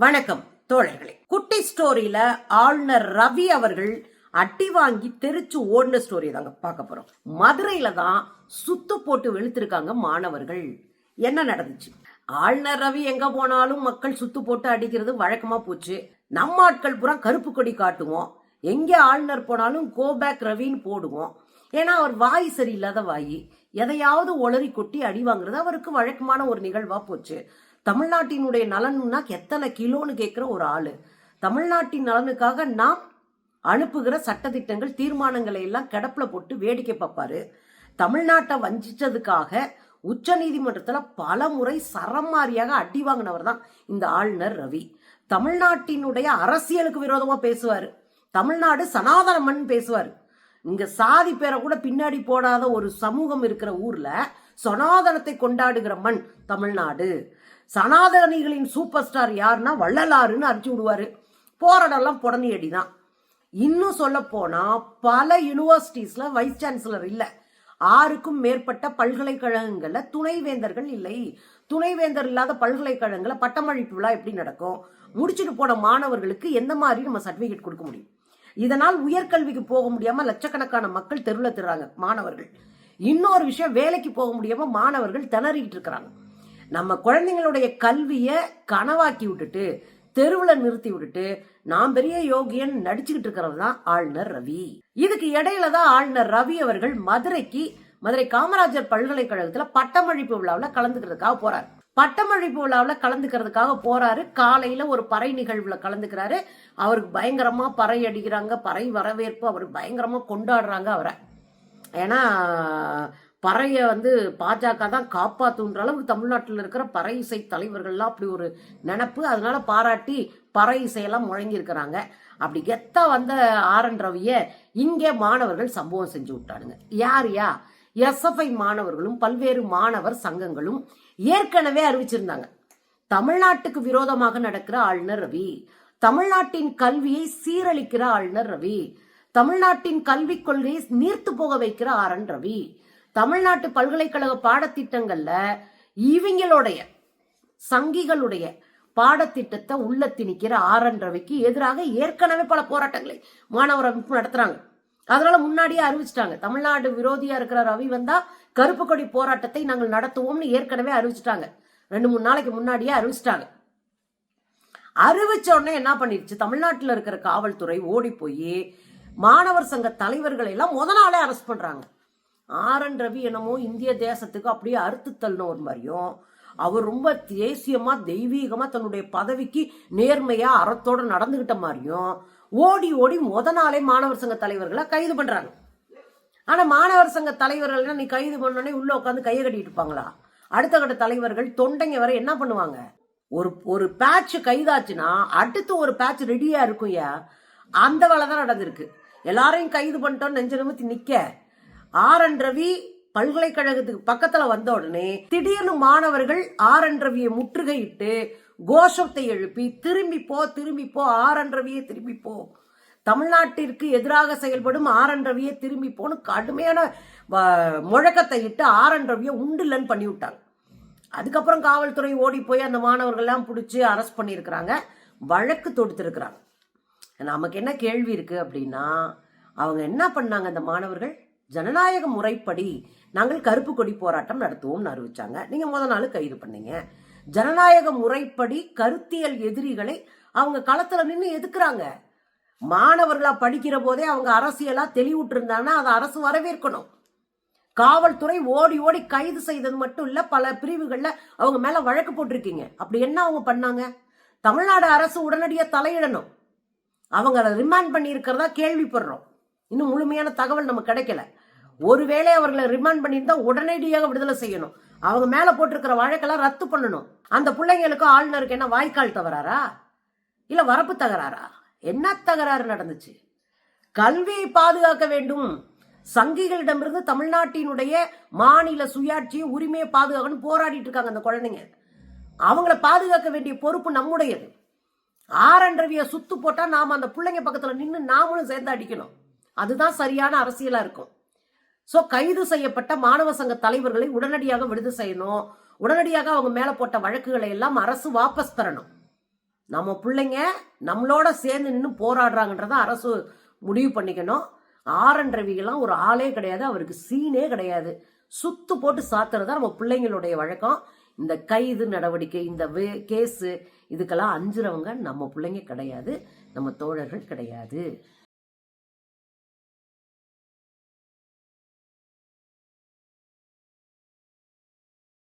வணக்கம் தோழர்களே. குட்டி ஸ்டோரியில ஆளுநர் ரவி அவர்கள் அட்டி வாங்கி தெரிச்சு ஓடின ஸ்டோரி தாங்க பார்க்க போறோம். மதுரையில தான் சுத்து போட்டு வெளுத்திருக்காங்க மாணவர்கள். என்ன நடந்துச்சு? ஆளுநர் ரவி எங்க போனாலும் மக்கள் சுத்து போட்டு அடிக்கிறது வழக்கமா போச்சு. நம்ம ஆட்கள் பூரா கருப்பு கொடி காட்டுவோம். எங்க ஆளுநர் போனாலும் கோ பேக் ரவின்னு போடுவோம். ஏன்னா அவர் வாய் சரியில்லாத வாயி, எதையாவது ஒளறி கொட்டி அடி வாங்குறது அவருக்கு வழக்கமான ஒரு நிகழ்வா போச்சு. தமிழ்நாட்டினுடைய நலன்னா எத்தனை கிலோன்னு கேட்கிற ஒரு ஆளு. தமிழ்நாட்டின் நலனுக்காக நாம் அனுப்புகிற சட்டத்திட்டங்கள் தீர்மானங்களை எல்லாம் கிடப்புல போட்டு வேடிக்கை பார்ப்பாரு. தமிழ்நாட்டை வஞ்சிச்சதுக்காக உச்ச நீதிமன்றத்துல பல முறை சரமாரியாக அடி வாங்கினவர் தான் இந்த ஆளுநர் ரவி. தமிழ்நாட்டினுடைய அரசியலுக்கு விரோதமா பேசுவாரு. தமிழ்நாடு சனாதன மண் பேசுவாரு. இங்க சாதி பேரை கூட பின்னாடி போடாத ஒரு சமூகம் இருக்கிற ஊர்ல சனாதனத்தை கொண்டாடுகிற மண் தமிழ்நாடு. சனாதனிகளின் சூப்பர் ஸ்டார் யாருன்னா வள்ளலாருன்னு அடிச்சு விடுவாரு. போராடெல்லாம் புடனி அடிதான். இன்னும் சொல்ல போனா பல யூனிவர்சிட்டிஸ்ல வைஸ் சான்சலர் இல்ல, 6க்கும் மேற்பட்ட பல்கலைக்கழகங்கள்ல துணைவேந்தர்கள் இல்லை. துணைவேந்தர் இல்லாத பல்கலைக்கழகங்கள்ல பட்டமளிப்பு விழா எப்படி நடக்கும்? முடிச்சுட்டு போன மாணவர்களுக்கு எந்த மாதிரி நம்ம சர்டிபிகேட் கொடுக்க முடியும்? இதனால் உயர்கல்விக்கு போக முடியாம லட்சக்கணக்கான மக்கள் தெருவில் திடுறாங்க மாணவர்கள். இன்னொரு விஷயம், வேலைக்கு போக முடியாம மாணவர்கள் திணறிக்கிட்டு இருக்கிறாங்க. நம்ம குழந்தைங்களுடைய கல்வியை கனவாக்கி விட்டுட்டு தெருவில் நிறுத்தி விட்டுட்டு நான் பெரிய யோகியன் நடிச்சுக்கிட்டு இருக்கிறது தான் ஆளுநர் ரவி. இதுக்கு இடையில தான் ஆளுநர் ரவி அவர்கள் மதுரை காமராஜர் பல்கலைக்கழகத்துல பட்டமளிப்பு விழாவில் கலந்துக்கிறதுக்காக போறாரு. பட்டமளிப்பு விழாவில் கலந்துக்கிறதுக்காக போறாரு. காலையில ஒரு பறை நிகழ்வுல கலந்துக்கிறாரு. அவருக்கு பயங்கரமா பறை அடிக்கிறாங்க, பறை வரவேற்பு, அவருக்கு பயங்கரமா கொண்டாடுறாங்க அவரை. ஏன்னா பறைய பாஜக தான் காப்பாத்துன்ற அளவுக்கு தமிழ்நாட்டில் இருக்கிற பறை இசை தலைவர்கள்லாம் அப்படி ஒரு நினப்பு. அதனால பாராட்டி பறை இசையெல்லாம் முழங்கி இருக்கிறாங்க. அப்படி கெத்தா வந்த ஆர்.என். ரவிய இங்கே மாணவர்கள் சம்பவம் செஞ்சு விட்டானுங்க. யாரையா? எஸ்எஃப்ஐ மாணவர்களும் பல்வேறு மாணவர் சங்கங்களும் ஏற்கனவே அறிவிச்சிருந்தாங்க, தமிழ்நாட்டுக்கு விரோதமாக நடக்கிற ஆளுநர் ரவி, தமிழ்நாட்டின் கல்வியை சீரழிக்கிற ஆளுநர் ரவி, தமிழ்நாட்டின் கல்விக் கொள்கையை நீர்த்து போக வைக்கிற ஆர்.என். ரவி, தமிழ்நாட்டு பல்கலைக்கழக பாடத்திட்டங்கள்ல இவங்களுடைய சங்கிகளுடைய பாடத்திட்டத்தை உள்ள திணிக்கிற ஆர்.என். ரவிக்கு எதிராக ஏற்கனவே பல போராட்டங்களை மாணவர் அமைப்பு நடத்துறாங்க. அதனால முன்னாடியே அறிவிச்சிட்டாங்க, தமிழ்நாடு விரோதியா இருக்கிற ரவி வந்தா கருப்பு கொடி போராட்டத்தை நாங்கள் நடத்துவோம்னு ஏற்கனவே அறிவிச்சிட்டாங்க. 2-3 நாளைக்கு முன்னாடியே அறிவிச்சிட்டாங்க. அறிவிச்ச உடனே என்ன பண்ணிடுச்சு, தமிழ்நாட்டில் இருக்கிற காவல்துறை ஓடி போய் மாணவர் சங்க தலைவர்களை எல்லாம் நாளே அரெஸ்ட் பண்றாங்க. ஆர்.என். ரவி என்னமோ இந்திய தேசத்துக்கு அப்படியே அறுத்து தள்ளின ஒரு மாதிரியும், அவர் ரொம்ப தேசியமா தெய்வீகமா தன்னுடைய பதவிக்கு நேர்மையா அறத்தோட நடந்துகிட்ட மாதிரியும் ஓடி ஓடி நாளே மாணவர் சங்க தலைவர்களை கைது பண்றாங்க. ஆனா மாணவர் சங்க தலைவர்கள் நீ கைது பண்ணோடனே உள்ள உட்காந்து கையை கட்டிட்டு இருப்பாங்களா? அடுத்த கட்ட தலைவர்கள் தொண்டைங்க வரை என்ன பண்ணுவாங்க? ஒரு பேட்ச் கைதாச்சுன்னா அடுத்து ஒரு பேட்ச் ரெடியா இருக்கும். அந்த வேலை தான் நடந்திருக்கு. எல்லாரையும் கைது பண்ணிட்டோம் நெஞ்ச நிமித்தி நிக்க ஆர்.என். ரவி பல்கலைக்கழகத்துக்கு பக்கத்துல வந்த உடனே திடீர்னு மாணவர்கள் ஆர்.என். ரவியை முற்றுகையிட்டு கோஷத்தை எழுப்பி திரும்பி போ ஆர்.என். ரவியை திரும்பி போ, தமிழ்நாட்டிற்கு எதிராக செயல்படும் ஆர்.என். ரவியை திரும்பி போன்னு கடுமையான முழக்கத்தை இட்டு ஆர்.என். ரவியை உண்டுலன்னு பண்ணி விட்டாங்க. அதுக்கப்புறம் காவல்துறை ஓடி போய் அந்த மாணவர்கள் எல்லாம் பிடிச்சி அரெஸ்ட் பண்ணியிருக்கிறாங்க, வழக்கு தொடுத்திருக்கிறாங்க. நமக்கு என்ன கேள்வி இருக்கு அப்படின்னா, அவங்க என்ன பண்ணாங்க? அந்த மாணவர்கள் ஜனநாயக முறைப்படி நாங்கள் கருப்பு கொடி போராட்டம் நடத்துவோம்னு அறிவிச்சாங்க. நீங்க நாள் கைது பண்ணீங்க. ஜனநாயக முறைப்படி கருத்தியல் எதிரிகளை அவங்க களத்துல நின்று எதுக்குறாங்க. மாணவர்களா படிக்கிற போதே அவங்க அரசியலா தெளிவுட்டு இருந்தாங்கன்னா அதை அரசு வரவேற்கணும். காவல்துறை ஓடி ஓடி கைது செய்தது மட்டும் இல்ல, பல பிரிவுகள்ல அவங்க மேல வழக்கு போட்டிருக்கீங்க. அப்படி என்ன அவங்க பண்ணாங்க? தமிழ்நாடு அரசு உடனடியாக தலையிடணும். அவங்க ரிமாண்ட் பண்ணி இருக்கிறதா கேள்விப்படுறோம். இன்னும் முழுமையான தகவல் நமக்கு கிடைக்கல. ஒருவேளை அவர்களை ரிமாண்ட் பண்ணியிருந்தா உடனடியாக விடுதலை செய்யணும். அவங்க மேல போட்டிருக்கிற வழக்கெல்லாம் ரத்து பண்ணணும். அந்த பிள்ளைங்களுக்கு ஆளுநருக்கு என்ன வாய்க்கால் தகராறா இல்ல வரப்பு தகராறா? என்ன தகராறு நடந்துச்சு? கல்வியை பாதுகாக்க வேண்டும், சங்கிகளிடமிருந்து தமிழ்நாட்டினுடைய மாநில சுயாட்சியை உரிமையை பாதுகாக்கணும் போராடிட்டு இருக்காங்க அந்த குழந்தைங்க. அவங்களை பாதுகாக்க வேண்டிய பொறுப்பு நம்முடையது. ஆர்.என். ரவியை சுத்து போட்டா நாம அந்த பிள்ளைங்க பக்கத்துல நின்று நாமளும் சேர்ந்து அடிக்கணும். அதுதான் சரியான அரசியலா இருக்கும். சோ கைது செய்யப்பட்ட மாணவ சங்க தலைவர்களை உடனடியாக விடுதலை செய்யணும். உடனடியாக அவங்க மேல போட்ட வழக்குகளை எல்லாம் அரசு வாபஸ் பெறணும். நம்ம பிள்ளைங்க நம்மளோட சேர்ந்து நின்று போராடுறாங்கன்றத அரசு முடிவு பண்ணிக்கணும். ஆர்.என். ரவிகெல்லாம் ஒரு ஆளே கிடையாது, அவருக்கு சீனே கிடையாது. சுத்து போட்டு சாத்துறதா நம்ம பிள்ளைங்களுடைய வழக்கம். இந்த கைது நடவடிக்கை, இந்த கேஸு இதுக்கெல்லாம் அஞ்சுறவங்க நம்ம பிள்ளைங்க கிடையாது, நம்ம தோழர்கள் கிடையாது.